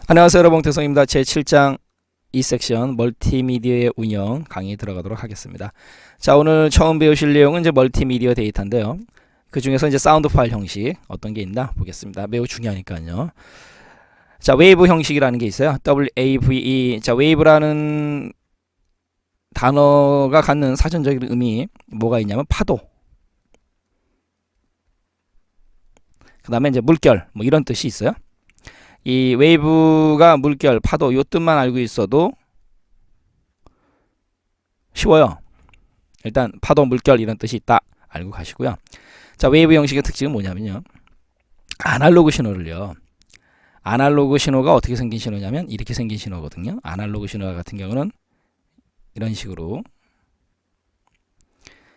안녕하세요, 여러분. 태성입니다. 제7장 2섹션 멀티미디어의 운영 강의 들어가도록 하겠습니다. 자, 오늘 처음 배우실 내용은 이제 멀티미디어 데이터인데요. 그 중에서 이제 사운드 파일 형식 어떤 게 있나 보겠습니다. 매우 중요하니까요. 자, 웨이브 형식이라는 게 있어요. WAVE. 자, 웨이브라는 단어가 갖는 사전적인 의미 뭐가 있냐면 파도. 그 다음에 이제 물결 뭐 이런 뜻이 있어요. 이 웨이브가 물결, 파도 요 뜻만 알고 있어도 쉬워요. 일단 파도, 물결 이런 뜻이 있다 알고 가시고요. 자, 웨이브 형식의 특징은 뭐냐면요. 아날로그 신호를요. 아날로그 신호가 어떻게 생긴 신호냐면 이렇게 생긴 신호거든요. 아날로그 신호 같은 경우는 이런 식으로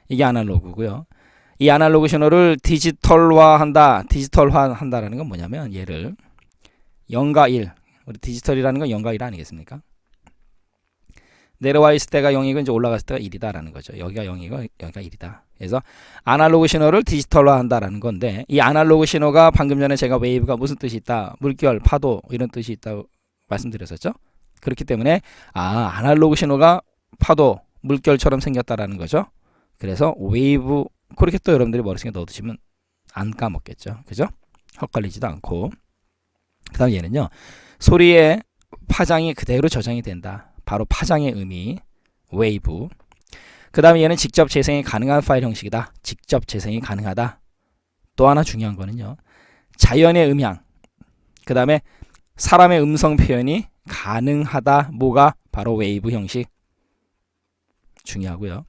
이게 아날로그고요. 이 아날로그 신호를 디지털화한다라는 건 뭐냐면 얘를 0과 1, 우리 디지털이라는 건 0과 1 아니겠습니까? 내려와 있을 때가 0이고 이제 올라갔을 때가 1이다라는 거죠. 여기가 0이고 여기가 1이다. 그래서 아날로그 신호를 디지털화한다라는 건데 이 아날로그 신호가 방금 전에 제가 웨이브가 무슨 뜻이 있다, 물결, 파도 이런 뜻이 있다고 말씀드렸었죠. 그렇기 때문에 아날로그 신호가 파도, 물결처럼 생겼다라는 거죠. 그래서 웨이브 그렇게 또 여러분들이 머릿속에 넣어두시면 안 까먹겠죠. 그죠? 헛갈리지도 않고. 그 다음 얘는요. 소리의 파장이 그대로 저장이 된다. 바로 파장의 의미 웨이브. 그 다음에 얘는 직접 재생이 가능한 파일 형식이다. 직접 재생이 가능하다. 또 하나 중요한 거는요. 자연의 음향. 그 다음에 사람의 음성 표현이 가능하다. 뭐가? 바로 웨이브 형식. 중요하고요.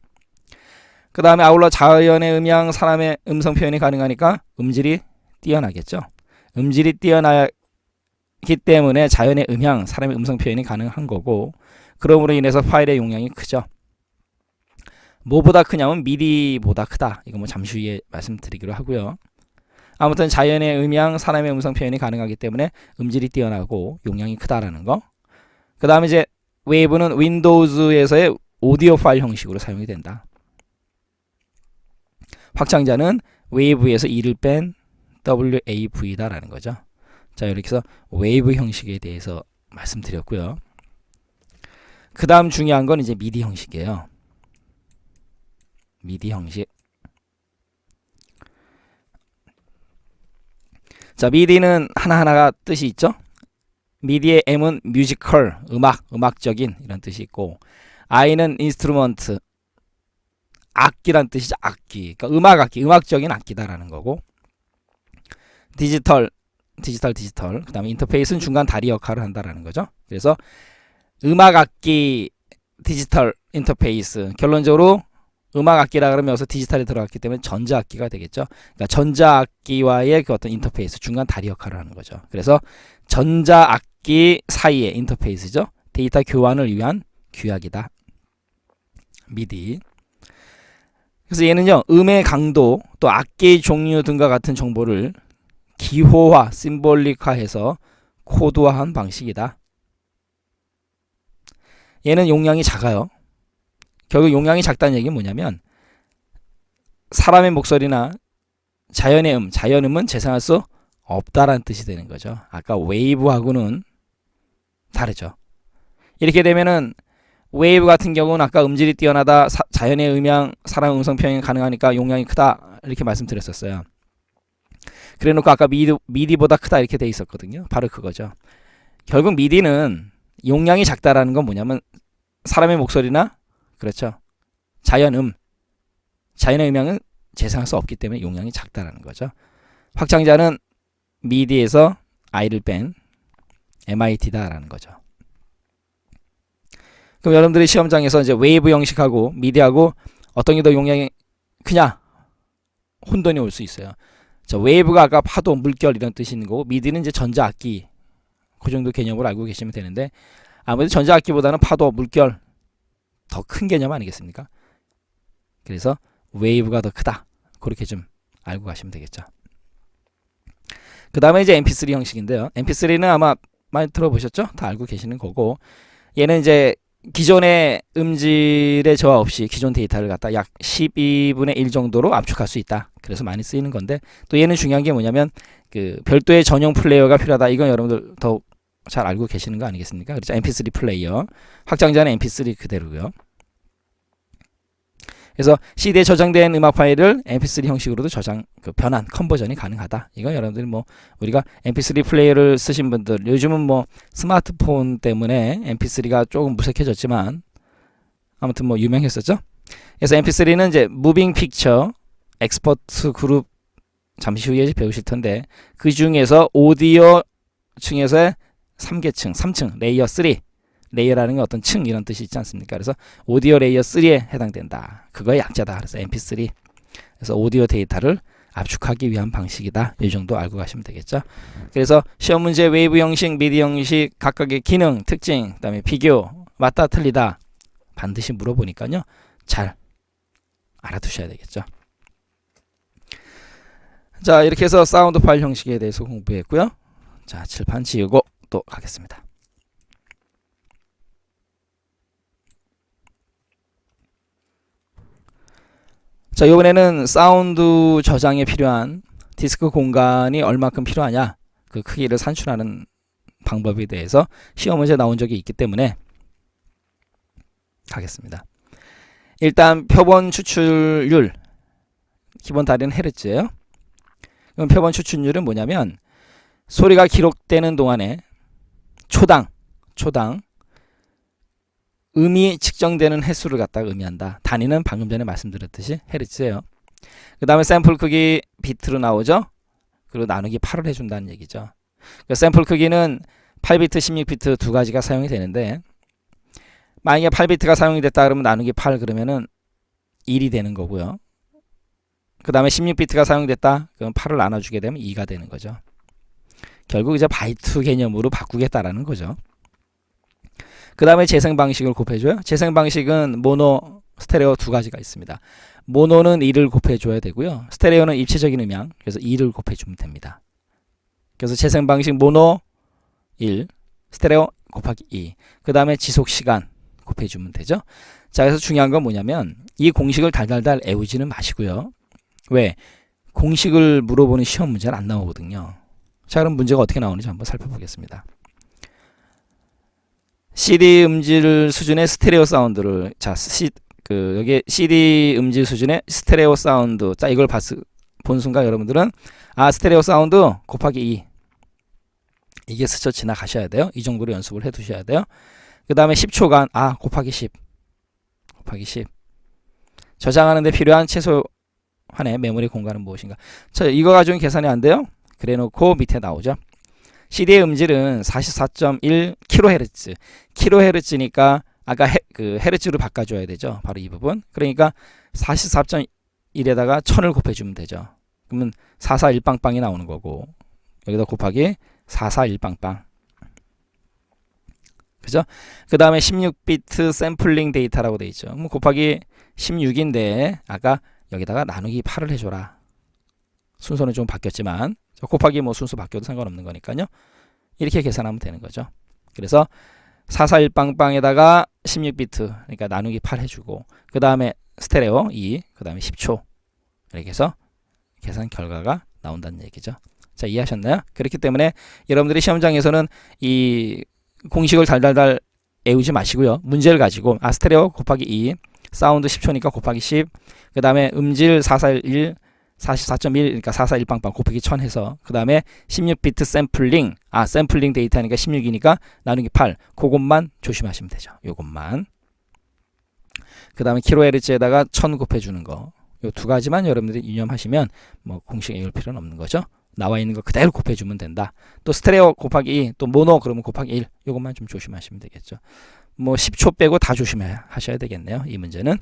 그 다음에 아울러 자연의 음향, 사람의 음성 표현이 가능하니까 음질이 뛰어나겠죠. 음질이 뛰어나기 때문에 자연의 음향, 사람의 음성 표현이 가능한 거고, 그러므로 인해서 파일의 용량이 크죠. 뭐보다 크냐면 미디보다 크다. 이거 뭐 잠시 후에 말씀드리기로 하고요. 아무튼 자연의 음향, 사람의 음성 표현이 가능하기 때문에 음질이 뛰어나고 용량이 크다라는 거. 그 다음에 이제 웨이브는 윈도우즈에서의 오디오 파일 형식으로 사용이 된다. 확장자는 웨이브에서 2를 뺀 WAV다라는 거죠. 자, 이렇게 해서 웨이브 형식에 대해서 말씀드렸고요. 그 다음 중요한 건 이제 미디 형식이에요. 미디 형식. 자, 미디는 하나하나가 뜻이 있죠. 미디의 M은 뮤지컬, 음악적인 이런 뜻이 있고, I는 인스트루먼트, 악기란 뜻이죠. 악기. 그러니까 음악적인 악기다라는 거고, 디지털. 그 다음에 인터페이스는 중간 다리 역할을 한다라는 거죠. 그래서 음악악기, 디지털, 인터페이스. 결론적으로 음악악기라 그러면 여기서 디지털이 들어갔기 때문에 전자악기가 되겠죠. 그러니까 전자악기와의 그 어떤 인터페이스, 중간 다리 역할을 하는 거죠. 그래서 전자악기 사이의 인터페이스죠. 데이터 교환을 위한 규약이다. 미디. 그래서 얘는요, 음의 강도, 또 악기의 종류 등과 같은 정보를 기호화, 심볼릭화해서 코드화한 방식이다. 얘는 용량이 작아요. 결국 용량이 작다는 얘기는 뭐냐면 사람의 목소리나 자연음은 재생할 수 없다라는 뜻이 되는 거죠. 아까 웨이브하고는 다르죠. 이렇게 되면은 웨이브 같은 경우는 아까 음질이 뛰어나다, 자연의 음향, 사람 음성 표현이 가능하니까 용량이 크다 이렇게 말씀드렸었어요. 그래놓고 아까 미디보다 크다 이렇게 돼 있었거든요. 바로 그거죠. 결국 미디는 용량이 작다라는 건 뭐냐면 사람의 목소리나 그렇죠. 자연의 음향은 재생할 수 없기 때문에 용량이 작다라는 거죠. 확장자는 미디에서 I를 뺀 MIT다라는 거죠. 그럼 여러분들이 시험장에서 이제 웨이브 형식하고 미디하고 어떤 게 더 용량이 크냐 혼돈이 올 수 있어요. 자, 웨이브가 아까 파도, 물결 이런 뜻이 있는 거고 미디는 이제 전자악기 그 정도 개념으로 알고 계시면 되는데 아무래도 전자악기보다는 파도, 물결 더 큰 개념 아니겠습니까? 그래서 웨이브가 더 크다. 그렇게 좀 알고 가시면 되겠죠. 그 다음에 이제 MP3 형식인데요. MP3는 아마 많이 들어보셨죠? 다 알고 계시는 거고 얘는 이제 기존의 음질의 저하 없이 기존 데이터를 갖다 약 12분의 1 정도로 압축할 수 있다. 그래서 많이 쓰이는 건데 또 얘는 중요한 게 뭐냐면 그 별도의 전용 플레이어가 필요하다. 이건 여러분들 더 잘 알고 계시는 거 아니겠습니까? 그렇죠. mp3 플레이어. 확장자는 mp3 그대로고요. 그래서 CD에 저장된 음악 파일을 mp3 형식으로도 저장, 변환, 컨버전이 가능하다. 이건 여러분들이 뭐 우리가 mp3 플레이어를 쓰신 분들, 요즘은 뭐 스마트폰 때문에 mp3가 조금 무색해졌지만 아무튼 뭐 유명했었죠. 그래서 mp3는 이제 무빙 픽처 엑스퍼트 그룹 잠시 후에 배우실 텐데, 그 중에서 오디오 층에서의 3계층, 3층, 레이어 3. 레이어라는 게 어떤 층 이런 뜻이 있지 않습니까? 그래서 오디오 레이어 3에 해당된다. 그거의 약자다. 그래서 mp3. 그래서 오디오 데이터를 압축하기 위한 방식이다. 이 정도 알고 가시면 되겠죠. 그래서 시험 문제 웨이브 형식, 미디 형식, 각각의 기능, 특징, 그다음에 비교, 맞다 틀리다 반드시 물어보니까요. 잘 알아두셔야 되겠죠. 자, 이렇게 해서 사운드 파일 형식에 대해서 공부했고요. 자, 칠판 지우고 또 가겠습니다. 자, 이번에는 사운드 저장에 필요한 디스크 공간이 얼마큼 필요하냐, 그 크기를 산출하는 방법에 대해서 시험 문제 나온 적이 있기 때문에 가겠습니다. 일단 표본 추출률, 기본 다리는 헤르츠예요. 그럼 표본 추출률은 뭐냐면 소리가 기록되는 동안에 초당 음이 측정되는 횟수를 갖다가 의미한다. 단위는 방금 전에 말씀드렸듯이 헤르츠예요. 그 다음에 샘플 크기 비트로 나오죠. 그리고 나누기 8을 해준다는 얘기죠. 그 샘플 크기는 8비트, 16비트 두 가지가 사용이 되는데, 만약에 8비트가 사용이 됐다 그러면 나누기 8 그러면은 1이 되는 거고요. 그 다음에 16비트가 사용됐다 그럼 8을 나눠주게 되면 2가 되는 거죠. 결국 이제 바이트 개념으로 바꾸겠다라는 거죠. 그 다음에 재생 방식을 곱해줘요. 재생 방식은 모노, 스테레오 두 가지가 있습니다. 모노는 1을 곱해줘야 되고요. 스테레오는 입체적인 음향, 그래서 2를 곱해주면 됩니다. 그래서 재생 방식 모노 1, 스테레오 곱하기 2. 그 다음에 지속 시간 곱해주면 되죠. 자, 그래서 중요한 건 뭐냐면 이 공식을 달달달 애우지는 마시고요. 왜? 공식을 물어보는 시험 문제는 안 나오거든요. 자, 그럼 문제가 어떻게 나오는지 한번 살펴보겠습니다. CD 음질 수준의 스테레오 사운드를, 자, 여기 CD 음질 수준의 스테레오 사운드, 자, 이걸 본 순간 여러분들은 스테레오 사운드 곱하기 2, 이게 스쳐 지나가셔야 돼요. 이 정도로 연습을 해 두셔야 돼요. 그 다음에 10초간 곱하기 10 저장하는 데 필요한 최소한의 메모리 공간은 무엇인가. 자, 이거 가지고는 계산이 안 돼요. 그래 놓고 밑에 나오죠. CD의 음질은 44.1 kHz. kHz니까 아까 헤르츠로 바꿔줘야 되죠. 바로 이 부분. 그러니까 44.1에다가 1000을 곱해주면 되죠. 그러면 441빵빵이 나오는 거고, 여기다 곱하기 441빵빵. 그죠? 그 다음에 16비트 샘플링 데이터라고 돼 있죠. 그럼 곱하기 16인데 아까 여기다가 나누기 8을 해줘라. 순서는 좀 바뀌었지만 곱하기 뭐 순서 바뀌어도 상관없는 거니까요. 이렇게 계산하면 되는 거죠. 그래서 441빵빵에다가 16비트, 그러니까 나누기 8 해주고, 그 다음에 스테레오 2, 그 다음에 10초, 이렇게 해서 계산 결과가 나온다는 얘기죠. 자, 이해하셨나요? 그렇기 때문에 여러분들이 시험장에서는 이 공식을 달달달 애우지 마시고요. 문제를 가지고 스테레오 곱하기 2, 사운드 10초니까 곱하기 10, 그 다음에 음질 441, 44.1, 그러니까 441빵빵 곱하기 1000 해서, 그 다음에 16비트 샘플링, 샘플링 데이터니까 16이니까 나누기 8, 그것만 조심하시면 되죠. 요것만. 그 다음에 kHz에다가 1000 곱해주는 거, 요 두 가지만 여러분들이 유념하시면 뭐 공식 외울 필요는 없는 거죠. 나와 있는 거 그대로 곱해주면 된다. 또 스테레오 곱하기 2, 또 모노 그러면 곱하기 1, 요것만 좀 조심하시면 되겠죠. 뭐 10초 빼고 다 조심하셔야 되겠네요. 이 문제는.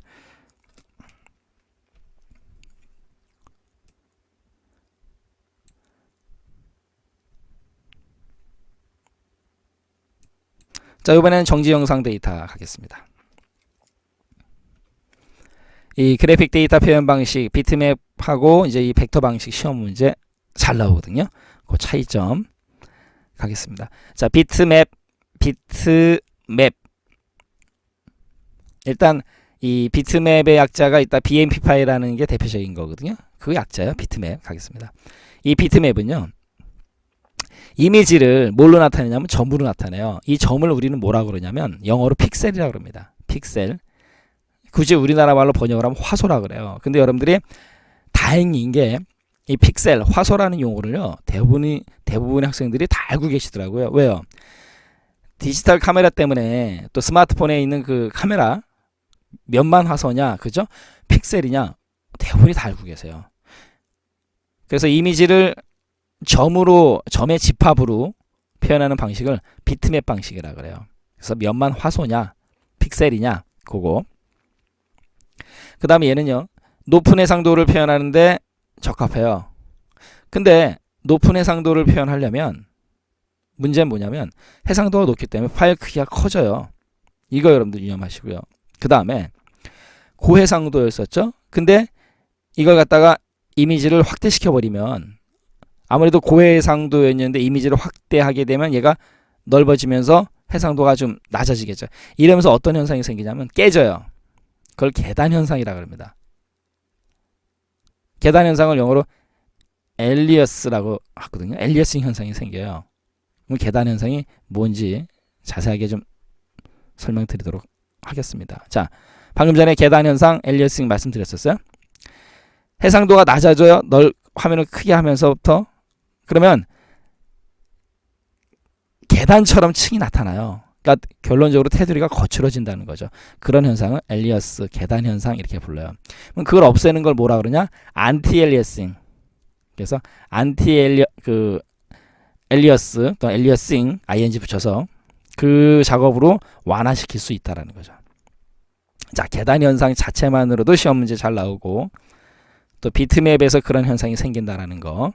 자, 이번에는 정지 영상 데이터 가겠습니다. 이 그래픽 데이터 표현 방식, 비트맵하고 이제 이 벡터 방식 시험 문제 잘 나오거든요. 그 차이점 가겠습니다. 자, 비트맵. 일단 이 비트맵의 약자가 있다. BMP 파일이라는 게 대표적인 거거든요. 그 약자요. 비트맵 가겠습니다. 이 비트맵은요, 이미지를 뭘로 나타내냐면 점으로 나타내요. 이 점을 우리는 뭐라고 그러냐면 영어로 픽셀이라고 그럽니다. 픽셀. 굳이 우리나라 말로 번역을 하면 화소라 그래요. 근데 여러분들이 다행인 게 이 픽셀, 화소라는 용어를요. 대부분의 학생들이 다 알고 계시더라고요. 왜요? 디지털 카메라 때문에 또 스마트폰에 있는 그 카메라 몇만 화소냐, 그죠? 픽셀이냐, 대부분이 다 알고 계세요. 그래서 이미지를 점의 집합으로 표현하는 방식을 비트맵 방식이라 그래요. 그래서 몇만 화소냐, 픽셀이냐, 그거. 그 다음에 얘는요, 높은 해상도를 표현하는데 적합해요. 근데 높은 해상도를 표현하려면 문제는 뭐냐면 해상도가 높기 때문에 파일 크기가 커져요. 이거 여러분들 유념하시고요. 그 다음에 고해상도였었죠. 근데 이걸 갖다가 이미지를 확대시켜 버리면 아무래도 고해상도였는데 이미지를 확대하게 되면 얘가 넓어지면서 해상도가 좀 낮아지겠죠. 이러면서 어떤 현상이 생기냐면 깨져요. 그걸 계단 현상이라고 합니다. 계단 현상을 영어로 엘리어스라고 하거든요. 엘리어싱 현상이 생겨요. 그럼 계단 현상이 뭔지 자세하게 좀 설명드리도록 하겠습니다. 자, 방금 전에 계단 현상, 엘리어싱 말씀드렸었어요. 해상도가 낮아져요. 화면을 크게 하면서부터. 그러면 계단처럼 층이 나타나요. 그러니까 결론적으로 테두리가 거칠어진다는 거죠. 그런 현상을 엘리어스, 계단 현상 이렇게 불러요. 그럼 그걸 없애는 걸 뭐라 그러냐? 안티 엘리어싱. 그래서 엘리어스 또 엘리어싱 ing 붙여서 그 작업으로 완화시킬 수 있다라는 거죠. 자, 계단 현상 자체만으로도 시험 문제 잘 나오고 또 비트맵에서 그런 현상이 생긴다라는 거.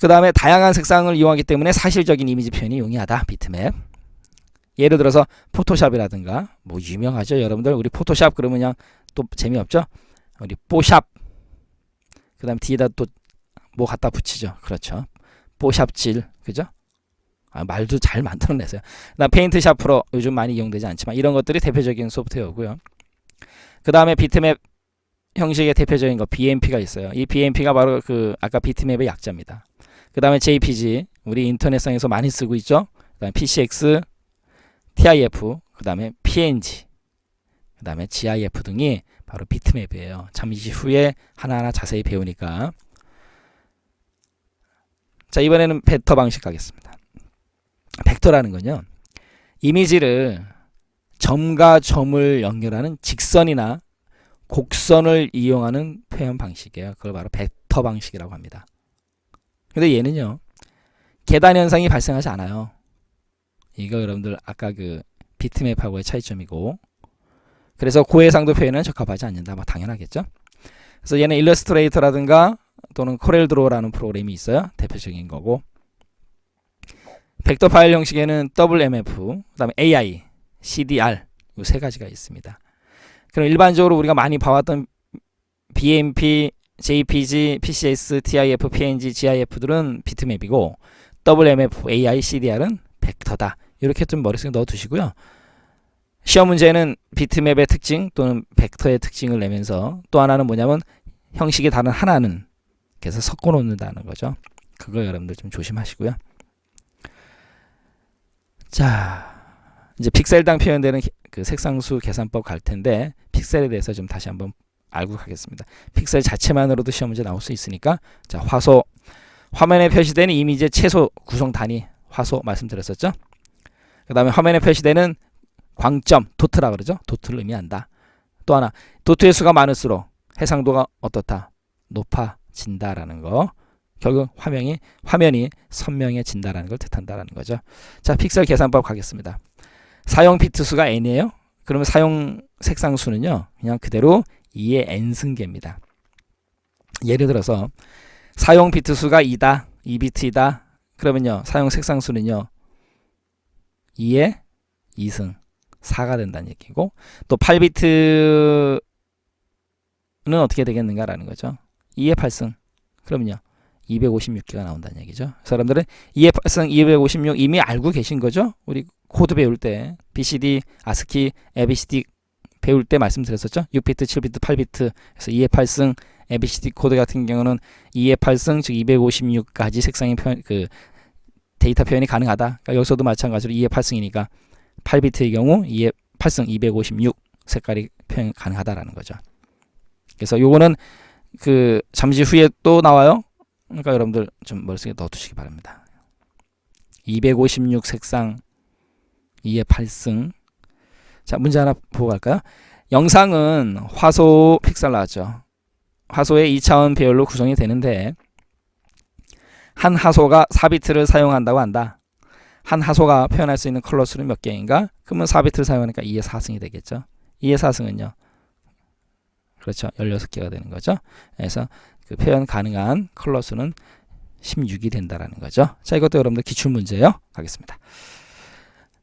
그 다음에 다양한 색상을 이용하기 때문에 사실적인 이미지 표현이 용이하다. 비트맵. 예를 들어서 포토샵이라든가 뭐 유명하죠. 여러분들 우리 포토샵 그러면 그냥 또 재미없죠. 우리 뽀샵. 그 다음 뒤에다 또 뭐 갖다 붙이죠. 그렇죠. 뽀샵질. 그죠? 말도 잘 만들어내세요. 그다음 페인트샵 프로 요즘 많이 이용되지 않지만 이런 것들이 대표적인 소프트웨어고요. 그 다음에 비트맵 형식의 대표적인 거 BMP가 있어요. 이 BMP가 바로 그 아까 비트맵의 약자입니다. 그 다음에 JPG 우리 인터넷상에서 많이 쓰고 있죠. 그 다음에 PCX, TIF, 그 다음에 PNG, 그 다음에 GIF 등이 바로 비트맵이에요. 잠시 후에 하나하나 자세히 배우니까. 자, 이번에는 벡터 방식 가겠습니다. 벡터라는 건요, 이미지를 점과 점을 연결하는 직선이나 곡선을 이용하는 표현 방식이에요. 그걸 바로 벡터 방식이라고 합니다. 근데 얘는요, 계단 현상이 발생하지 않아요. 이거 여러분들 아까 그 비트맵하고의 차이점이고, 그래서 고해상도 표현은 적합하지 않는다. 뭐 당연하겠죠. 그래서 얘는 일러스트레이터라든가 또는 코렐드로우라는 프로그램이 있어요. 대표적인 거고. 벡터 파일 형식에는 WMF, 그다음에 AI, CDR 이 세 가지가 있습니다. 그럼 일반적으로 우리가 많이 봐왔던 BMP, JPG, PCS, TIF, PNG, GIF들은 비트맵이고 WMF, AI, CDR은 벡터다. 이렇게 좀 머릿속에 넣어두시고요. 시험 문제는 비트맵의 특징 또는 벡터의 특징을 내면서 또 하나는 뭐냐면 형식이 다른 하나는 그래서 섞어 놓는다는 거죠. 그거 여러분들 좀 조심하시고요. 자, 이제 픽셀당 표현되는 그 색상수 계산법 갈 텐데 픽셀에 대해서 좀 다시 한번 알고 가겠습니다. 픽셀 자체만으로도 시험 문제 나올 수 있으니까 자, 화소, 화면에 표시되는 이미지의 최소 구성 단위 화소 말씀드렸었죠. 그 다음에 화면에 표시되는 광점, 도트라 그러죠. 도트를 의미한다. 또 하나, 도트의 수가 많을수록 해상도가 어떻다? 높아진다라는 거. 결국 화면이 선명해진다라는 걸 뜻한다라는 거죠. 자, 픽셀 계산법 가겠습니다. 사용 비트 수가 n이에요. 그러면 사용 색상 수는요, 그냥 그대로 2의 n승계입니다. 예를 들어서 사용 비트 수가 2다, 2비트이다. 그러면요, 사용 색상 수는요, 2의 2승, 4가 된다는 얘기고, 또 8비트는 어떻게 되겠는가라는 거죠. 2의 8승. 그러면요, 256개가 나온다는 얘기죠. 사람들은 2의 8승, 256 이미 알고 계신 거죠. 우리 코드 배울 때 BCD, ASCII, ABCD 배울 때 말씀드렸었죠. 6비트, 7비트, 8비트. 그래서 2의 8승, ABCD 코드 같은 경우는 2의 8승 즉 256가지 색상의 데이터 표현이 가능하다. 그러니까 여기서도 마찬가지로 2의 8승이니까 8비트의 경우 2의 8승 256 색깔이 표현 가능하다라는 거죠. 그래서 요거는 잠시 후에 또 나와요. 그러니까 여러분들 좀 머릿속에 넣어두시기 바랍니다. 256 색상 2의 8승. 자, 문제 하나 보고 갈까요? 영상은 화소 픽셀 나왔죠. 화소의 2차원 배열로 구성이 되는데 한 화소가 4비트를 사용한다고 한다. 한 화소가 표현할 수 있는 컬러 수는 몇 개인가? 그러면 4비트를 사용하니까 2의 4승이 되겠죠. 2의 4승은요. 그렇죠. 16개가 되는 거죠. 그래서 그 표현 가능한 컬러 수는 16이 된다라는 거죠. 자, 이것도 여러분들 기출 문제예요. 가겠습니다.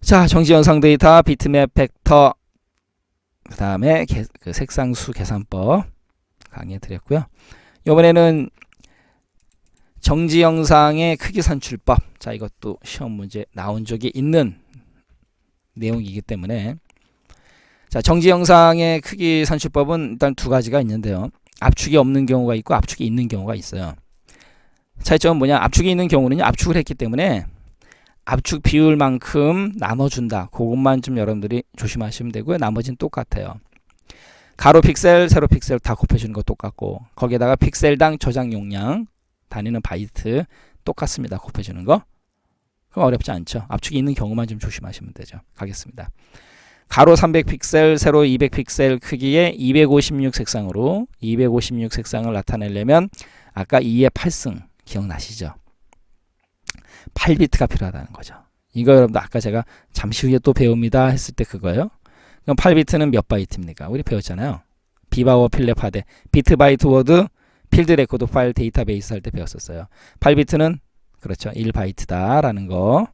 자, 정지 영상 데이터, 비트맵 벡터, 그 다음에 색상수 계산법 강의해 드렸고요. 이번에는 정지 영상의 크기 산출법. 자, 이것도 시험 문제 나온 적이 있는 내용이기 때문에 자, 정지 영상의 크기 산출법은 일단 두 가지가 있는데요. 압축이 없는 경우가 있고 압축이 있는 경우가 있어요. 차이점은 뭐냐? 압축이 있는 경우는요. 압축을 했기 때문에 압축 비율만큼 나눠준다. 그것만 좀 여러분들이 조심하시면 되고요. 나머지는 똑같아요. 가로 픽셀, 세로 픽셀 다 곱해주는 거 똑같고 거기에다가 픽셀당 저장 용량 단위는 바이트 똑같습니다. 곱해주는 거. 그거 어렵지 않죠. 압축이 있는 경우만 좀 조심하시면 되죠. 가겠습니다. 가로 300픽셀, 세로 200픽셀 크기의 256 색상으로 256 색상을 나타내려면 아까 2의 8승 기억나시죠? 8비트가 필요하다는 거죠. 이거 여러분들 아까 제가 잠시 후에 또 배웁니다 했을 때 그거예요. 그럼 8비트는 몇 바이트입니까? 우리 배웠잖아요. 비바워 필렙 하되 비트 바이트 워드 필드 레코드 파일 데이터베이스 할 때 배웠었어요. 8비트는 그렇죠. 1바이트다라는 거.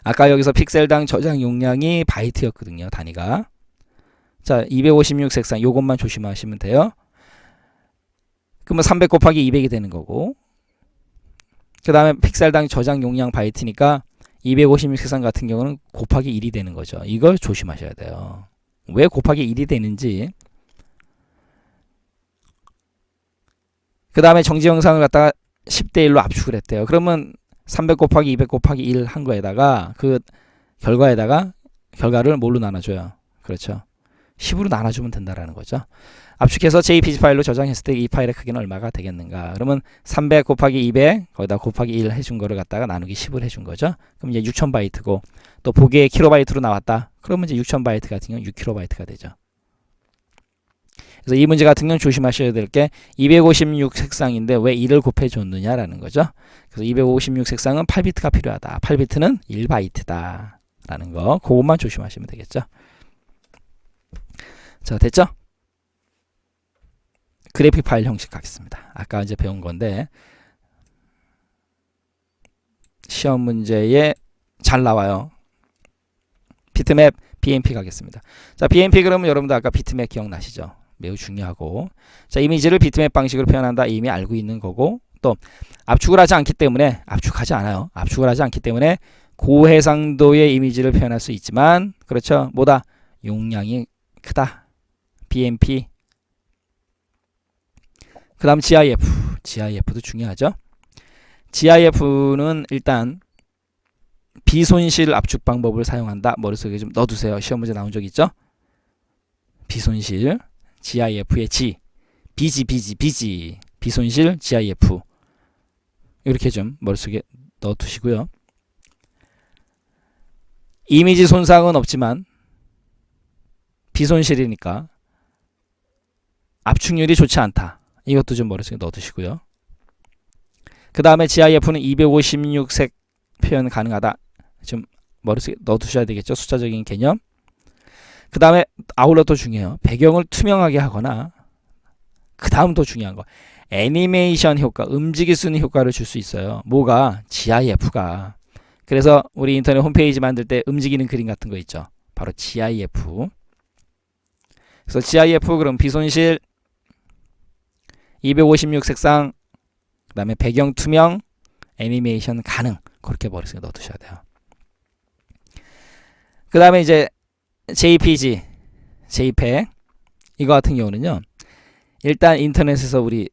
아까 여기서 픽셀당 저장 용량이 바이트였거든요. 단위가. 자, 256 색상 요것만 조심하시면 돼요. 그러면 300 곱하기 200이 되는 거고 그 다음에 픽셀당 저장 용량 바이트니까 256 색상 같은 경우는 곱하기 1이 되는 거죠. 이걸 조심하셔야 돼요. 왜 곱하기 1이 되는지 그 다음에 정지 영상을 갖다가 10대 1로 압축을 했대요. 그러면 300 곱하기 200 곱하기 1 한 거에다가 그 결과에다가 결과를 뭘로 나눠줘요? 그렇죠. 10으로 나눠주면 된다라는 거죠. 압축해서 JPG 파일로 저장했을 때 이 파일의 크기는 얼마가 되겠는가? 그러면 300 곱하기 200 거기다 곱하기 1 해준 거를 갖다가 나누기 10을 해준 거죠. 그럼 이제 6000바이트고 또 보기에 킬로바이트로 나왔다. 그러면 이제 6000바이트 같은 경우는 6킬로바이트가 되죠. 그래서 이 문제 같은 경우는 조심하셔야 될 게 256 색상인데 왜 1을 곱해줬느냐라는 거죠. 그래서 256 색상은 8비트가 필요하다. 8비트는 1바이트다. 라는 거. 그것만 조심하시면 되겠죠. 자, 됐죠? 그래픽 파일 형식 가겠습니다. 아까 이제 배운 건데 시험 문제에 잘 나와요. 비트맵 BMP 가겠습니다. 자, BMP 그러면 여러분들 아까 비트맵 기억나시죠? 매우 중요하고 자, 이미지를 비트맵 방식으로 표현한다 이미 알고 있는 거고 또 압축을 하지 않기 때문에 압축하지 않아요. 압축을 하지 않기 때문에 고해상도의 이미지를 표현할 수 있지만 그렇죠. 뭐다? 용량이 크다. BMP 그 다음 GIF GIF도 중요하죠. GIF는 일단 비손실 압축 방법을 사용한다. 머릿속에 좀 넣어두세요. 시험 문제 나온 적 있죠? 비손실 GIF의 G BG 비손실 GIF 이렇게 좀 머릿속에 넣어두시고요. 이미지 손상은 없지만 비손실이니까 압축률이 좋지 않다. 이것도 좀 머릿속에 넣어두시고요. 그 다음에 GIF는 256색 표현 가능하다. 좀 머릿속에 넣어두셔야 되겠죠. 숫자적인 개념. 그 다음에 아울러 또 중요해요. 배경을 투명하게 하거나 그 다음 또 중요한 거 애니메이션 효과, 움직일 수 있는 효과를 줄 수 있어요. 뭐가? GIF가. 그래서 우리 인터넷 홈페이지 만들 때 움직이는 그림 같은 거 있죠. 바로 GIF. 그래서 GIF 그럼 비손실 256 색상 그 다음에 배경 투명 애니메이션 가능 그렇게 머릿속에 넣어두셔야 돼요. 그 다음에 이제 JPG JPEG 이거 같은 경우는요 일단 인터넷에서 우리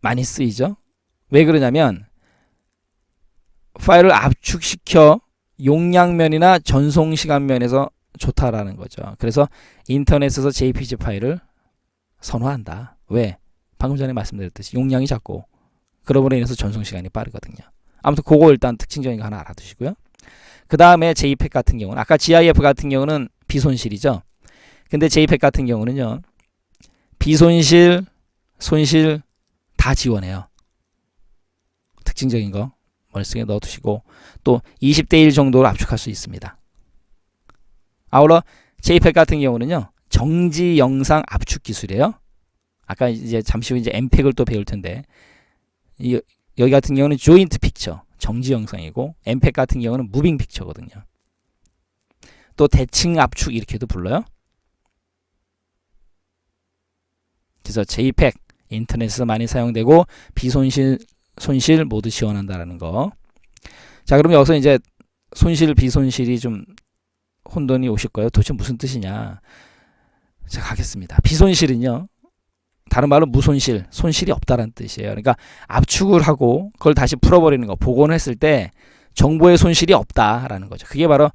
많이 쓰이죠. 왜 그러냐면 파일을 압축시켜 용량면이나 전송시간 면에서 좋다라는 거죠. 그래서 인터넷에서 JPG 파일을 선호한다. 왜? 방금 전에 말씀드렸듯이 용량이 작고 그러므로 인해서 전송시간이 빠르거든요. 아무튼 그거 일단 특징적인 거 하나 알아두시고요. 그 다음에 JPEG 같은 경우는 아까 GIF 같은 경우는 비손실이죠. 근데 JPEG 같은 경우는요. 비손실, 손실 다 지원해요. 특징적인 거 머릿속에 넣어두시고 또 20대 1 정도로 압축할 수 있습니다. 아울러 JPEG 같은 경우는요. 정지 영상 압축 기술이에요. 아까 이제 잠시 후 이제 MPEG을 또 배울 텐데 여기 같은 경우는 조인트 픽처, 정지 영상이고 MPEG 같은 경우는 무빙 픽처거든요. 또 대칭 압축 이렇게도 불러요. 그래서 JPEG 인터넷에서 많이 사용되고 비손실, 손실 모두 지원한다라는 거. 자, 그럼 여기서 이제 손실, 비손실이 좀 혼돈이 오실 거예요. 도대체 무슨 뜻이냐? 자, 가겠습니다. 비손실은요. 다른 말로 무손실, 손실이 없다라는 뜻이에요. 그러니까 압축을 하고 그걸 다시 풀어버리는 거, 복원을 했을 때 정보의 손실이 없다라는 거죠. 그게 바로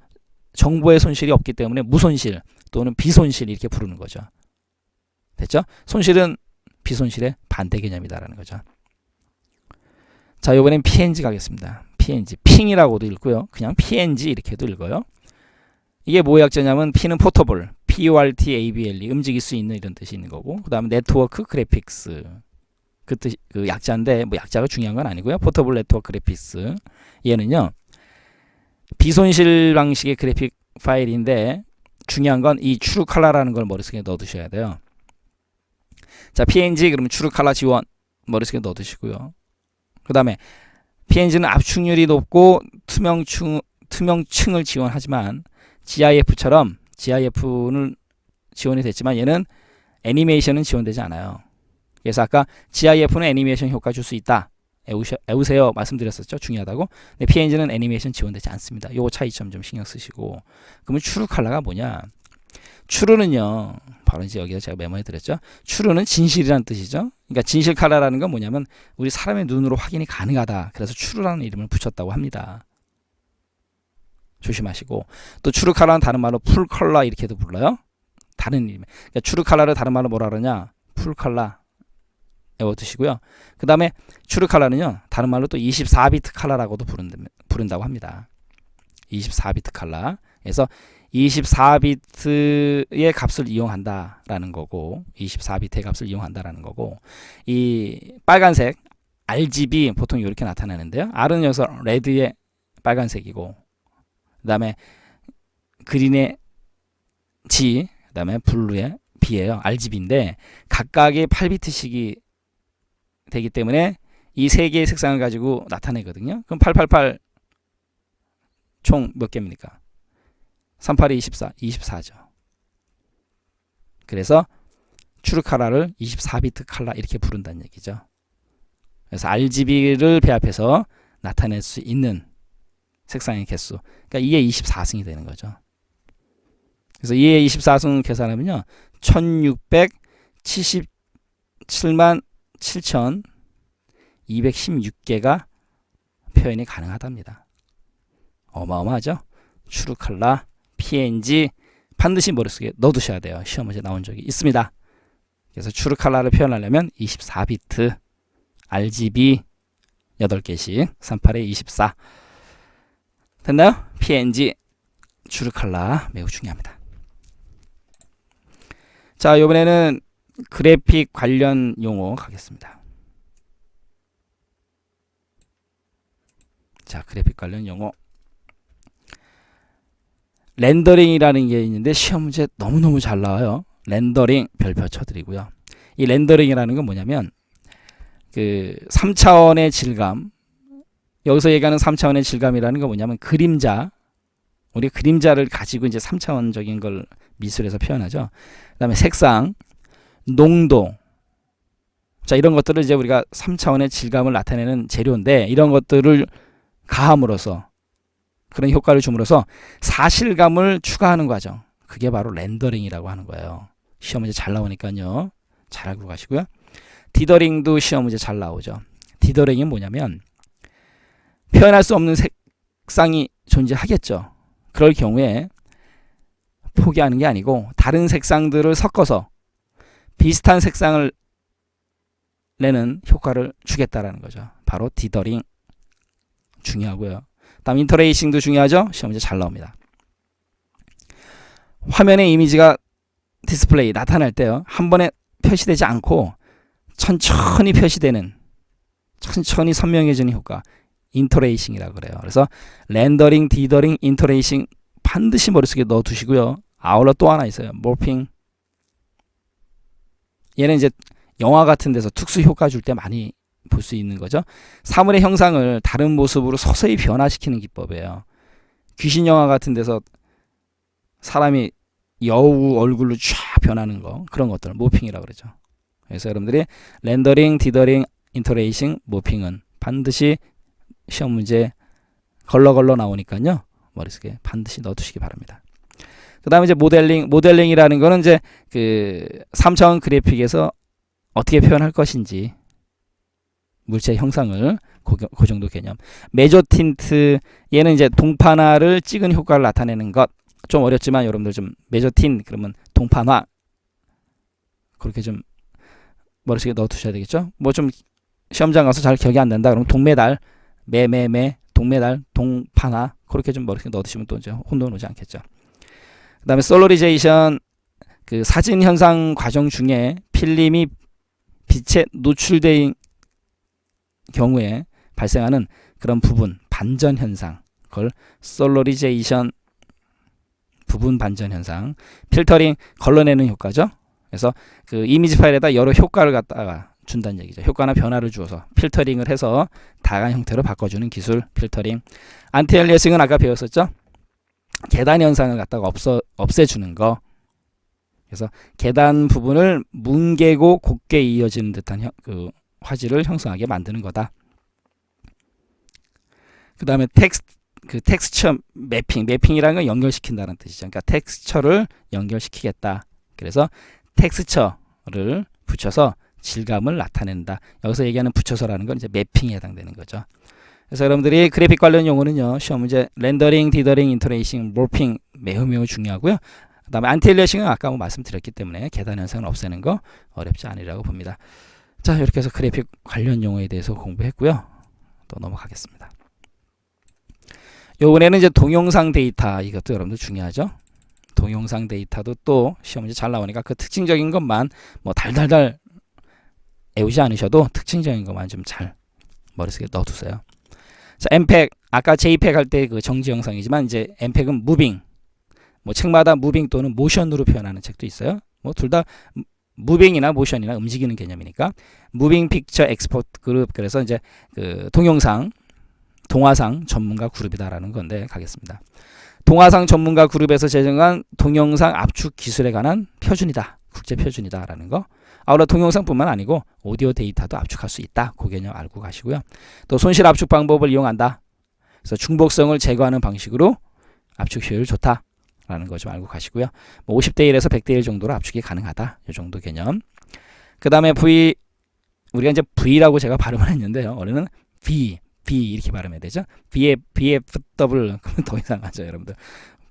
정보의 손실이 없기 때문에 무손실 또는 비손실 이렇게 부르는 거죠. 됐죠? 손실은 비손실의 반대 개념이다라는 거죠. 자, 이번엔 PNG 가겠습니다. PNG, 핑이라고도 읽고요. 그냥 PNG 이렇게도 읽어요. 이게 뭐의 약자냐면 P는 포터블, PORTABLE, 움직일 수 있는 이런 뜻이 있는 거고, 그 다음에 네트워크 그래픽스, 그 뜻, 그 약자인데 뭐 약자가 중요한 건 아니고요. 포터블 네트워크 그래픽스, 얘는요 비손실 방식의 그래픽 파일인데 중요한 건 이 트루 컬러라는 걸 머릿속에 넣어두셔야 돼요. 자, PNG 그러면 트루 컬러 지원 머릿속에 넣어두시고요. 그 다음에 PNG는 압축률이 높고 투명층을 지원하지만 GIF처럼 GIF는 지원이 됐지만 얘는 애니메이션은 지원되지 않아요. 그래서 아까 GIF는 애니메이션 효과 줄 수 있다. 애우세요 말씀드렸었죠. 중요하다고. 근데 PNG는 애니메이션 지원되지 않습니다. 요거 차이점 좀 신경 쓰시고. 그러면 트루 컬러가 뭐냐? 트루는요. 바로 이제 여기다 제가 메모해 드렸죠. 트루는 진실이라는 뜻이죠. 그러니까 진실 컬러라는 건 뭐냐면 우리 사람의 눈으로 확인이 가능하다. 그래서 트루라는 이름을 붙였다고 합니다. 조심하시고. 또 트루 컬러는 다른 말로 풀 컬러 이렇게도 불러요. 다른 이름. 그러니까 트루 컬러를 다른 말로 뭐라 그러냐? 풀 컬러. 외워두시고요. 그 다음에 트루 컬러는요. 다른 말로 또 24비트 컬러라고도 부른다고 합니다. 24비트 컬러. 그래서 24비트의 값을 이용한다라는 거고 24비트의 값을 이용한다라는 거고 이 빨간색 RGB 보통 이렇게 나타나는데요. R은 여기서 레드의 빨간색이고 그 다음에 그린의 G 그 다음에 블루의 B예요. RGB인데 각각의 8비트씩이 되기 때문에 이 세 개의 색상을 가지고 나타내거든요. 그럼 888 총 몇 개입니까? 38에 24, 24죠. 그래서 트루 컬러를 24비트 컬러 이렇게 부른다는 얘기죠. 그래서 RGB를 배합해서 나타낼 수 있는 색상의 개수. 그러니까 2의 24승이 되는 거죠. 그래서 2의 24승 계산하면요. 1677만 7216개가 표현이 가능하답니다. 어마어마하죠? 트루 컬러, PNG 반드시 머릿속에 넣어두셔야 돼요. 시험 문제 나온 적이 있습니다. 그래서 트루 컬러를 표현하려면 24비트 RGB 8개씩 38에 24 됐나요? PNG 트루 컬러 매우 중요합니다. 자, 이번에는 그래픽 관련 용어 가겠습니다. 자, 그래픽 관련 용어 렌더링이라는 게 있는데 시험 문제 너무너무 잘 나와요. 렌더링 별표 쳐드리고요. 이 렌더링이라는 건 뭐냐면 그 3차원의 질감, 여기서 얘기하는 3차원의 질감이라는 건 뭐냐면 그림자, 우리 그림자를 가지고 이제 3차원적인 걸 미술에서 표현하죠. 그 다음에 색상, 농도, 자 이런 것들을 이제 우리가 3차원의 질감을 나타내는 재료인데 이런 것들을 가함으로써 그런 효과를 줌으로써 사실감을 추가하는 과정, 그게 바로 렌더링이라고 하는 거예요. 시험 문제 잘 나오니까요. 잘 알고 가시고요. 디더링도 시험 문제 잘 나오죠. 디더링이 뭐냐면 표현할 수 없는 색상이 존재하겠죠. 그럴 경우에 포기하는 게 아니고 다른 색상들을 섞어서 비슷한 색상을 내는 효과를 주겠다라는 거죠. 바로 디더링 중요하고요. 다음 인터레이싱도 중요하죠. 시험 문제 잘 나옵니다. 화면에 이미지가 디스플레이 나타날 때요. 한 번에 표시되지 않고 천천히 표시되는, 천천히 선명해지는 효과, 인터레이싱이라고 그래요. 그래서 렌더링, 디더링, 인터레이싱 반드시 머릿속에 넣어두시고요. 아울러 또 하나 있어요. 모핑. 얘는 이제 영화 같은 데서 특수 효과 줄 때 많이 볼 수 있는 거죠. 사물의 형상을 다른 모습으로 서서히 변화시키는 기법이에요. 귀신 영화 같은 데서 사람이 여우 얼굴로 쫙 변하는 거, 그런 것들 모핑이라고 그러죠. 그래서 여러분들이 렌더링, 디더링, 인터레이싱, 모핑은 반드시 시험 문제 걸러걸러 나오니까요. 머릿속에 반드시 넣어두시기 바랍니다. 그 다음에 이제 모델링이라는 거는 이제 그 3차원 그래픽에서 어떻게 표현할 것인지 물체 형상을 그 정도 개념. 메조 틴트, 얘는 이제 동판화를 찍은 효과를 나타내는 것. 좀 어렵지만 여러분들 좀 메조 틴 그러면 동판화 그렇게 좀 머릿속에 넣어두셔야 되겠죠. 뭐 좀 시험장 가서 잘 기억이 안 난다 그러면 동메달, 동메달, 동판화 그렇게 좀 머릿속에 넣어두시면 또 이제 혼돈 오지 않겠죠. 그 다음에 솔로리제이션, 그 사진 현상 과정 중에 필름이 빛에 노출된 경우에 발생하는 그런 부분, 반전 현상, 그걸 솔로리제이션, 부분 반전 현상, 필터링, 걸러내는 효과죠. 그래서 그 이미지 파일에다 여러 효과를 갖다가 준다는 얘기죠. 효과나 변화를 주어서 필터링을 해서 다양한 형태로 바꿔주는 기술, 필터링. 안티엘리어싱은 아까 배웠었죠. 계단 현상을 갖다가 없애주는 거. 그래서 계단 부분을 뭉개고 곱게 이어지는 듯한 그 화질을 형성하게 만드는 거다. 그 다음에 텍스처 매핑이라는 건 연결시킨다는 뜻이죠. 그러니까 텍스처를 연결시키겠다. 그래서 텍스처를 붙여서 질감을 나타낸다. 여기서 얘기하는 붙여서라는 건 이제 매핑에 해당되는 거죠. 그래서 여러분들이 그래픽 관련 용어는요. 시험 문제 렌더링, 디더링, 인터레이싱, 모핑 매우 중요하고요. 그 다음에 안티엘리어싱은 아까 말씀드렸기 때문에 계단 현상을 없애는 거 어렵지 않으리라고 봅니다. 자, 이렇게 해서 그래픽 관련 용어에 대해서 공부했고요. 또 넘어가겠습니다. 요번에는 이제 동영상 데이터, 이것도 여러분들 중요하죠. 동영상 데이터도 또 시험 문제 잘 나오니까 그 특징적인 것만 뭐 달달달 외우지 않으셔도 특징적인 것만 좀 잘 머릿속에 넣어두세요. 자, 엠팩, 아까 JPEG 할 때 그 정지 영상이지만 이제 엠팩은 무빙, 뭐 책마다 무빙 또는 모션으로 표현하는 책도 있어요. 뭐 둘 다 무빙이나 모션이나 움직이는 개념이니까 무빙 픽처 엑스포트 그룹, 그래서 이제 그 동영상, 동화상 전문가 그룹이다라는 건데 가겠습니다. 동화상 전문가 그룹에서 제정한 동영상 압축 기술에 관한 표준이다, 국제 표준이다라는 거. 아울러 동영상뿐만 아니고 오디오 데이터도 압축할 수 있다. 그 개념 알고 가시고요. 또 손실 압축 방법을 이용한다. 그래서 중복성을 제거하는 방식으로 압축 효율 좋다. 라는 거 좀 알고 가시고요. 뭐 50대 1에서 100대 1 정도로 압축이 가능하다. 이 정도 개념. 그 다음에 V, 우리가 이제 V라고 제가 발음을 했는데요. 원래는 V 이렇게 발음해야 되죠. BFW, 그러면 더 이상하죠, 여러분들.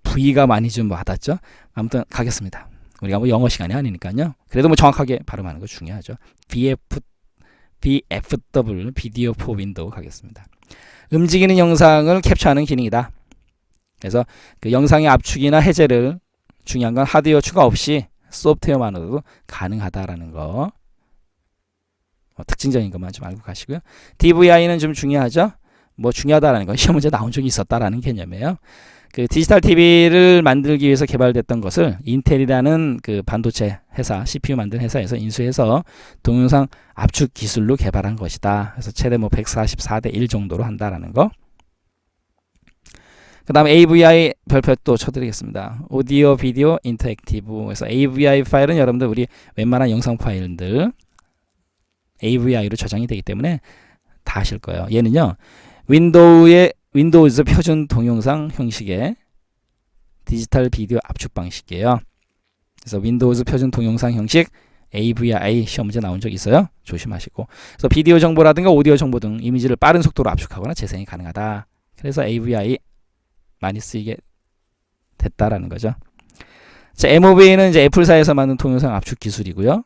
V가 많이 좀 와닿죠. 아무튼 가겠습니다. 우리가 뭐 영어 시간이 아니니까요. 그래도 뭐 정확하게 발음하는 거 중요하죠. BFW, 비디오 포 윈도우 가겠습니다. 움직이는 영상을 캡처하는 기능이다. 그래서 그 영상의 압축이나 해제를, 중요한 건 하드웨어 추가 없이 소프트웨어만으로도 가능하다라는 거. 특징적인 것만 좀 알고 가시고요. DVI는 좀 중요하죠. 뭐 중요하다라는 건 시험 문제 나온 적이 있었다라는 개념이에요. 그 디지털 TV를 만들기 위해서 개발됐던 것을 인텔이라는 그 반도체 회사, CPU 만든 회사에서 인수해서 동영상 압축 기술로 개발한 것이다. 그래서 최대 뭐 144대 1 정도로 한다라는 거. 그 다음에 AVI 별표 또 쳐드리겠습니다. 오디오, 비디오, 인터랙티브. 그래서 AVI 파일은 여러분들 우리 웬만한 영상 파일들 AVI로 저장이 되기 때문에 다 아실 거예요. 얘는요, 윈도우즈 표준 동영상 형식의 디지털 비디오 압축 방식이에요. 그래서 윈도우즈 표준 동영상 형식 AVI 시험 문제 나온 적 있어요. 조심하시고. 그래서 비디오 정보라든가 오디오 정보 등 이미지를 빠른 속도로 압축하거나 재생이 가능하다. 그래서 AVI 많이 쓰이게 됐다라는 거죠. 자, MOV는 이제 애플사에서 만든 동영상 압축 기술이고요.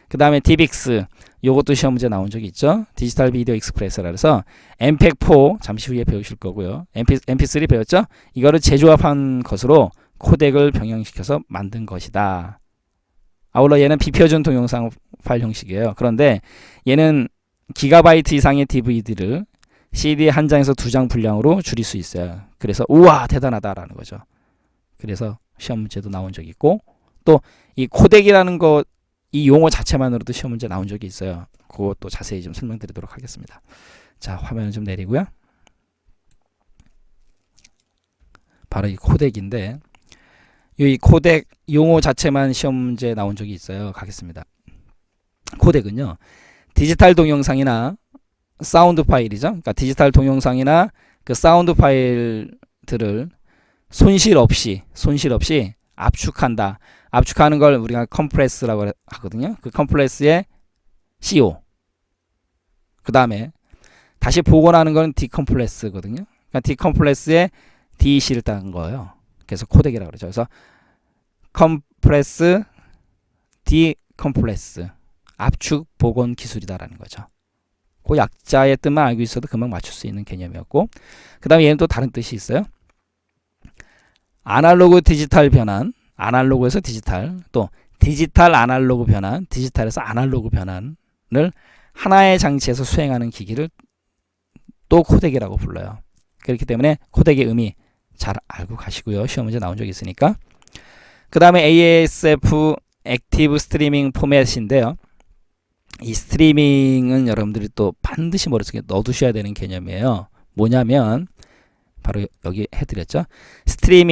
그 다음에 DivX, 요것도 시험 문제 나온 적이 있죠. 디지털 비디오 익스프레스라 그래서 MPEG-4 잠시 후에 배우실 거고요. MP3 배웠죠? 이거를 재조합한 것으로 코덱을 병행시켜서 만든 것이다. 아울러 얘는 비표준 동영상 파일 형식이에요. 그런데 얘는 기가바이트 이상의 DVD를 CD 한 장에서 2장 분량으로 줄일 수 있어요. 그래서 우와 대단하다라는 거죠. 그래서 시험 문제도 나온 적이 있고 또 이 코덱이라는 거 이 용어 자체만으로도 시험 문제 나온 적이 있어요. 그것도 자세히 좀 설명드리도록 하겠습니다. 자, 화면을 좀 내리고요. 바로 이 코덱인데 이 코덱 용어 자체만 시험 문제 나온 적이 있어요. 가겠습니다. 코덱은요. 디지털 동영상이나 사운드 파일이죠. 그러니까 디지털 동영상이나 그 사운드 파일들을 손실 없이 압축한다. 압축하는 걸 우리가 컴프레스라고 하거든요. 그 컴프레스의 CO. 그 다음에 다시 복원하는 건 디컴프레스거든요. 그러니까 디컴프레스의 DC를 딴 거예요. 그래서 코덱이라고 그러죠. 그래서 컴프레스, 디컴프레스, 압축 복원 기술이다라는 거죠. 그 약자의 뜻만 알고 있어도 금방 맞출 수 있는 개념이었고, 그 다음에 얘는 또 다른 뜻이 있어요. 아날로그 디지털 변환, 아날로그에서 디지털, 또 디지털 아날로그 변환, 디지털에서 아날로그 변환을 하나의 장치에서 수행하는 기기를 또 코덱이라고 불러요. 그렇기 때문에 코덱의 의미 잘 알고 가시고요. 시험 문제 나온 적이 있으니까. 그 다음에 ASF 액티브 스트리밍 포맷인데요. 이 스트리밍은 여러분들이 또 반드시 머릿속에 넣어두셔야 되는 개념이에요. 뭐냐면 바로 여기 해드렸죠. 스트림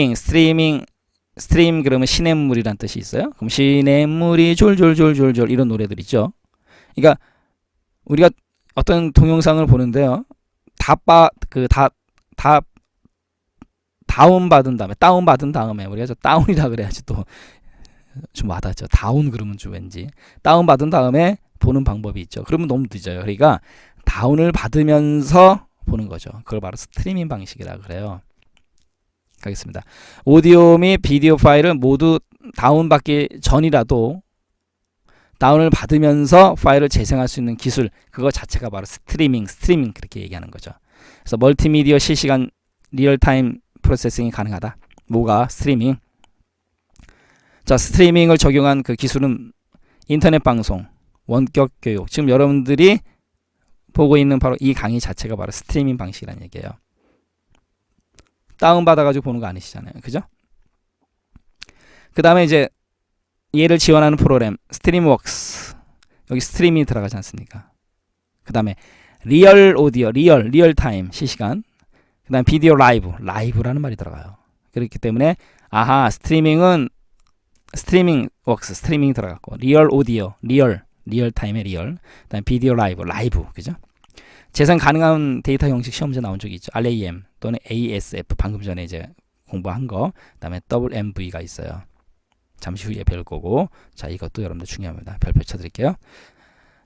그러면 시냇물이란 뜻이 있어요. 그럼 시냇물이 졸졸졸졸졸 이런 노래들 있죠. 그러니까 우리가 어떤 동영상을 보는데요. 다운받은 다음에 우리가 저 다운이라 그래야지 또 좀 와닿죠. 다운 그러면 좀 왠지 다운받은 다음에 보는 방법이 있죠. 그러면 너무 늦어요. 그러니까 다운을 받으면서 보는 거죠. 그걸 바로 스트리밍 방식이라고 그래요. 가겠습니다. 오디오 및 비디오 파일을 모두 다운받기 전이라도 다운을 받으면서 파일을 재생할 수 있는 기술, 그거 자체가 바로 스트리밍 그렇게 얘기하는 거죠. 그래서 멀티미디어 실시간 리얼타임 프로세싱이 가능하다. 뭐가 스트리밍? 자, 스트리밍을 적용한 그 기술은 인터넷 방송, 원격 교육. 지금 여러분들이 보고 있는 바로 이 강의 자체가 바로 스트리밍 방식이라는 얘기예요. 다운받아가지고 보는 거 아니시잖아요. 그죠? 그 다음에 이제 얘를 지원하는 프로그램 스트림웍스. 여기 스트리밍이 들어가지 않습니까? 그 다음에 리얼 오디오, 리얼타임 실시간. 그 다음에 비디오 라이브라는 말이 들어가요. 그렇기 때문에 스트리밍웍스 스트리밍이 들어갔고, 리얼 오디오, 리얼타임의 리얼, 그 다음에 비디오 라이브, 그죠? 재생 가능한 데이터 형식 시험 문제 나온 적이 있죠. RAM 또는 ASF 방금 전에 이제 공부한 거, 그 다음에 WMV가 있어요. 잠시 후에 배울 거고, 자, 이것도 여러분들 중요합니다. 별표 쳐드릴게요.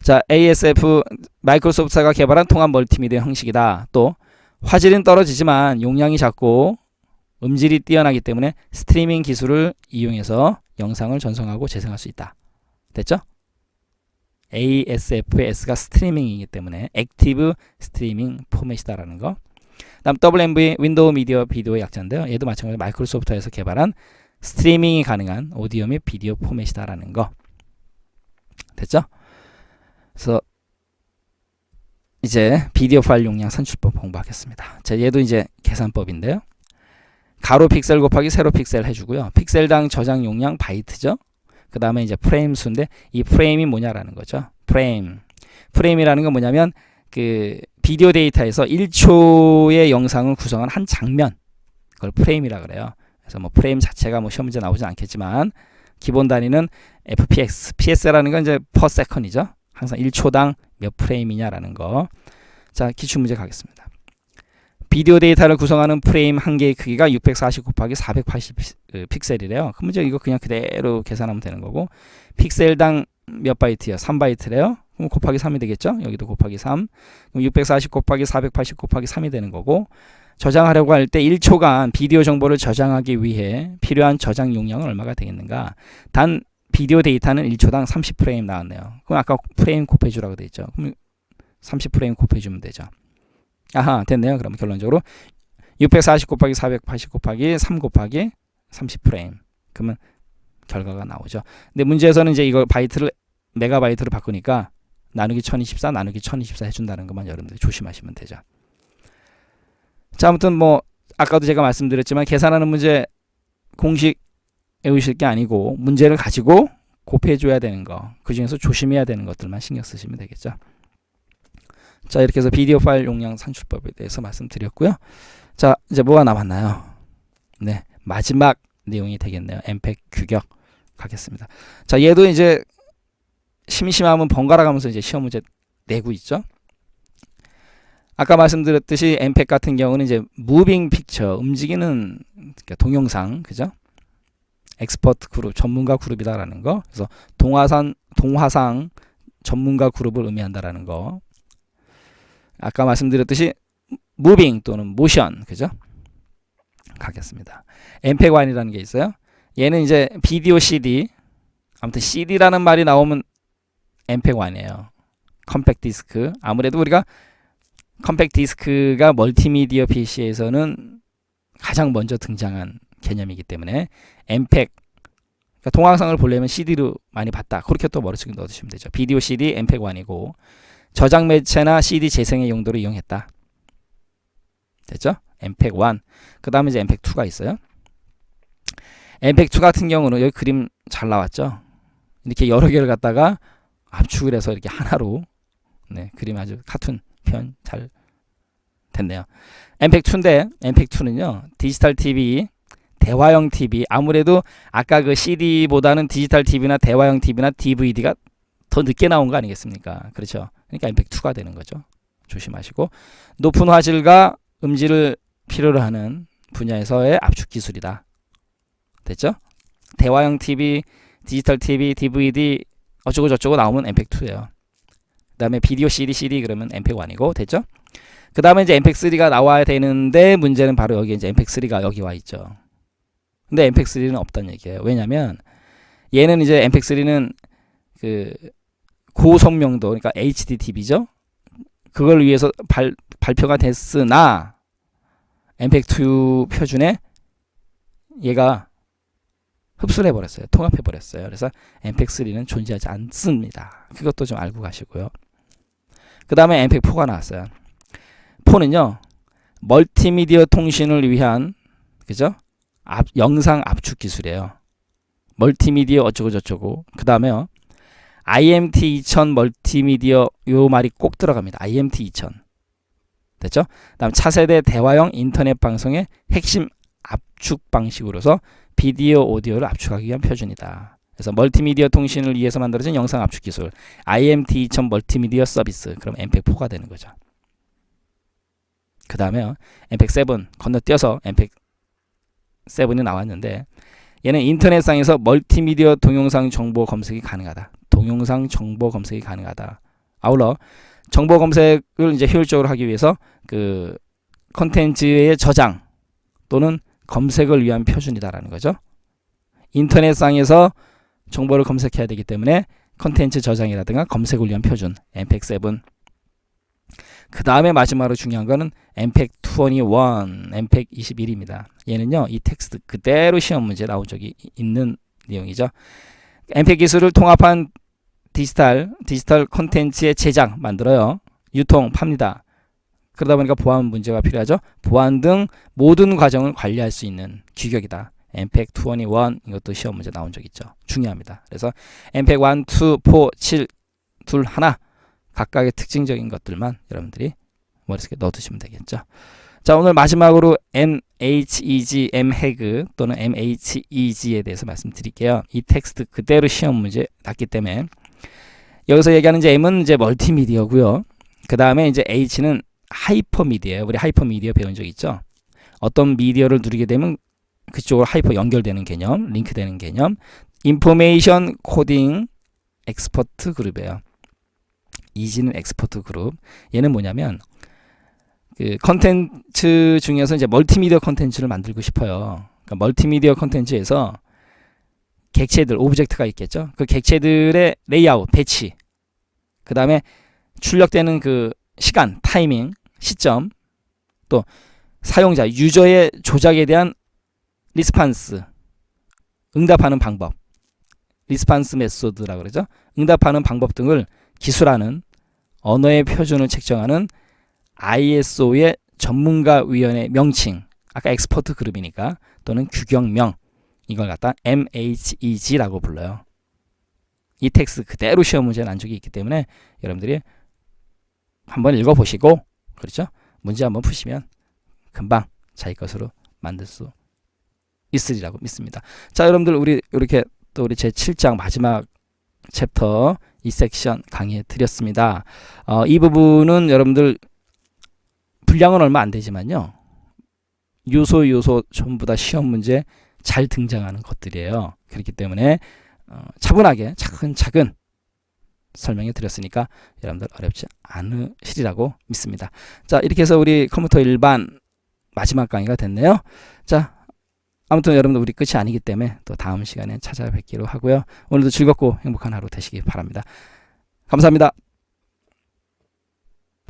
자, ASF 마이크로소프트가 개발한 통합 멀티미디어 형식이다. 또 화질은 떨어지지만 용량이 작고 음질이 뛰어나기 때문에 스트리밍 기술을 이용해서 영상을 전송하고 재생할 수 있다. 됐죠? ASFS가 스트리밍이기 때문에 액티브 스트리밍 포맷이다라는 거. 다음 WMV 윈도우 미디어 비디오의 약자인데요. 얘도 마찬가지로 마이크로소프트에서 개발한 스트리밍이 가능한 오디오 및 비디오 포맷이다라는 거. 됐죠? 그래서 이제 비디오 파일 용량 산출법 공부하겠습니다. 자, 얘도 이제 계산법인데요. 가로 픽셀 곱하기 세로 픽셀 해주고요. 픽셀당 저장 용량 바이트죠. 그 다음에 이제 프레임 수인데 이 프레임이 뭐냐라는 거죠. 프레임이라는 건 뭐냐면 그 비디오 데이터에서 1초의 영상을 구성한 한 장면, 그걸 프레임이라 그래요. 그래서 뭐 프레임 자체가 뭐 시험 문제 나오진 않겠지만 기본 단위는 FPX, PS라는 건 이제 per second이죠. 항상 1초당 몇 프레임이냐라는 거. 자, 기출 문제 가겠습니다. 비디오 데이터를 구성하는 프레임 한 개의 크기가 640 곱하기 480 픽셀이래요. 그럼 이제 이거 그냥 그대로 계산하면 되는 거고, 픽셀당 몇 바이트요? 3바이트래요. 그럼 곱하기 3이 되겠죠? 여기도 곱하기 3. 그럼 640 곱하기 480 곱하기 3이 되는 거고, 저장하려고 할 때 1초간 비디오 정보를 저장하기 위해 필요한 저장 용량은 얼마가 되겠는가? 단 비디오 데이터는 1초당 30프레임 나왔네요. 그럼 아까 프레임 곱해주라고 돼 있죠. 그럼 30프레임 곱해주면 되죠. 아하, 됐네요. 그럼 결론적으로 640 곱하기 480 곱하기 3 곱하기 30프레임. 그러면 결과가 나오죠. 근데 문제에서는 이제 이걸 바이트를 메가바이트로 바꾸니까 나누기 1024 나누기 1024 해준다는 것만 여러분들이 조심하시면 되죠. 자, 아무튼 뭐 아까도 제가 말씀드렸지만 계산하는 문제 공식 외우실 게 아니고 문제를 가지고 곱해줘야 되는 거, 그 중에서 조심해야 되는 것들만 신경 쓰시면 되겠죠. 자, 이렇게 해서 비디오 파일 용량 산출법에 대해서 말씀드렸고요. 자, 이제 뭐가 남았나요? 네, 마지막 내용이 되겠네요. 엠팩 규격 가겠습니다. 자, 얘도 이제 심심하면 번갈아 가면서 이제 시험 문제 내고 있죠. 아까 말씀드렸듯이 엠팩 같은 경우는 이제 무빙 픽처, 움직이는 그러니까 동영상, 그죠? 엑스퍼트 그룹, 전문가 그룹이다라는 거. 그래서 동화상 전문가 그룹을 의미한다라는 거. 아까 말씀드렸듯이 무빙 또는 모션, 그죠? 가겠습니다. 엠팩1이라는 게 있어요. 얘는 이제 비디오 CD, 아무튼 CD라는 말이 나오면 엠팩1이에요. 컴팩트 디스크. 아무래도 우리가 컴팩트 디스크가 멀티미디어 PC에서는 가장 먼저 등장한 개념이기 때문에 엠팩, 그러니까 동영상을 보려면 CD로 많이 봤다. 그렇게 또 머릿속에 넣어두시면 되죠. 비디오 CD 엠팩1이고 저장 매체나 CD 재생의 용도로 이용했다. 됐죠? 엠팩1. 그 다음에 이제 엠팩2가 있어요. 엠팩2 같은 경우는 여기 그림 잘 나왔죠? 이렇게 여러 개를 갖다가 압축을 해서 이렇게 하나로, 네, 그림 아주 카툰 표현 잘 됐네요. 엠팩2인데 엠팩2는요 디지털 TV, 대화형 TV, 아무래도 아까 그 CD보다는 디지털 TV나 대화형 TV나 DVD가 더 늦게 나온 거 아니겠습니까? 그렇죠. 그러니까 엠팩2가 되는 거죠. 조심하시고, 높은 화질과 음질을 필요로 하는 분야에서의 압축 기술이다. 됐죠? 대화형 TV, 디지털 TV, DVD 어쩌고 저쩌고 나오면 엠팩2예요. 그 다음에 비디오 CD 그러면 엠팩1이고, 됐죠? 그 다음에 이제 엠팩3가 나와야 되는데 문제는 바로 여기 이제 엠팩3가 여기 와 있죠. 근데 엠팩3는 없다는 얘기예요. 왜냐면 얘는 이제 엠팩3는 그 고성명도, 그러니까 HDTV죠. 그걸 위해서 발표가 됐으나 엠팩2 표준에 얘가 흡수를 해버렸어요. 통합해버렸어요. 그래서 엠팩3는 존재하지 않습니다. 그것도 좀 알고 가시고요. 그 다음에 엠팩4가 나왔어요. 4는요 멀티미디어 통신을 위한, 그죠? 영상 압축 기술이에요. 멀티미디어 어쩌고 저쩌고. 그 다음에요 IMT 2000 멀티미디어, 요 말이 꼭 들어갑니다. IMT 2000. 됐죠? 다음 차세대 대화형 인터넷 방송의 핵심 압축 방식으로서 비디오 오디오를 압축하기 위한 표준이다. 그래서 멀티미디어 통신을 위해서 만들어진 영상 압축 기술 IMT 2000 멀티미디어 서비스. 그럼 엠팩4가 되는 거죠. 그 다음에 엠팩7 건너뛰어서 엠팩7이 나왔는데 얘는 인터넷상에서 멀티미디어 동영상 정보 검색이 가능하다. 동영상 정보 검색이 가능하다. 아울러 정보 검색을 이제 효율적으로 하기 위해서 그 컨텐츠의 저장 또는 검색을 위한 표준이다라는 거죠. 인터넷상에서 정보를 검색해야 되기 때문에 컨텐츠 저장이라든가 검색을 위한 표준 엠팩7. 그 다음에 마지막으로 중요한 거는 엠팩21, 엠팩21입니다. 얘는요 이 텍스트 그대로 시험 문제 나온 적이 있는 내용이죠. 엠팩 기술을 통합한 디지털 콘텐츠의 제작, 만들어요. 유통, 팝니다. 그러다 보니까 보안 문제가 필요하죠. 보안 등 모든 과정을 관리할 수 있는 규격이다. 엠팩21 이것도 시험 문제 나온 적 있죠. 중요합니다. 그래서 엠팩1, 2, 4, 7, 둘, 하나 각각의 특징적인 것들만 여러분들이 머릿속에 넣어두시면 되겠죠. 자, 오늘 마지막으로 MHEG, MHEG 또는 MHEG에 대해서 말씀드릴게요. 이 텍스트 그대로 시험 문제 났기 때문에 여기서 얘기하는 이제 M은 이제 멀티미디어고요. 그 다음에 이제 H는 하이퍼미디어예요. 우리 하이퍼미디어 배운 적 있죠? 어떤 미디어를 누리게 되면 그쪽으로 하이퍼 연결되는 개념, 링크되는 개념. 인포메이션 코딩 엑스퍼트 그룹이에요. 이지는 엑스퍼트 그룹. 얘는 뭐냐면 그 컨텐츠 중에서 이제 멀티미디어 컨텐츠를 만들고 싶어요. 그러니까 멀티미디어 컨텐츠에서 객체들, 오브젝트가 있겠죠. 그 객체들의 레이아웃, 배치, 그 다음에 출력되는 그 시간, 타이밍, 시점, 또 사용자, 유저의 조작에 대한 리스판스, 응답하는 방법, 리스판스 메소드라고 그러죠. 응답하는 방법 등을 기술하는 언어의 표준을 책정하는 ISO의 전문가위원회 명칭, 아까 엑스퍼트 그룹이니까, 또는 규격명, 이걸 갖다 MHEG라고 불러요. 이 텍스트 그대로 시험 문제에 난 적이 있기 때문에 여러분들이 한번 읽어보시고, 그렇죠? 문제 한번 푸시면 금방 자기 것으로 만들 수 있으리라고 믿습니다. 자, 여러분들 우리 이렇게 또 우리 제 7장 마지막 챕터 이 섹션 강의해 드렸습니다. 이 부분은 여러분들 분량은 얼마 안 되지만요. 요소 전부 다 시험 문제 잘 등장하는 것들이에요. 그렇기 때문에 차분하게 차근차근 설명해 드렸으니까 여러분들 어렵지 않으시리라고 믿습니다. 자, 이렇게 해서 우리 컴퓨터 일반 마지막 강의가 됐네요. 자, 아무튼 여러분들 우리 끝이 아니기 때문에 또 다음 시간에 찾아뵙기로 하고요. 오늘도 즐겁고 행복한 하루 되시기 바랍니다. 감사합니다.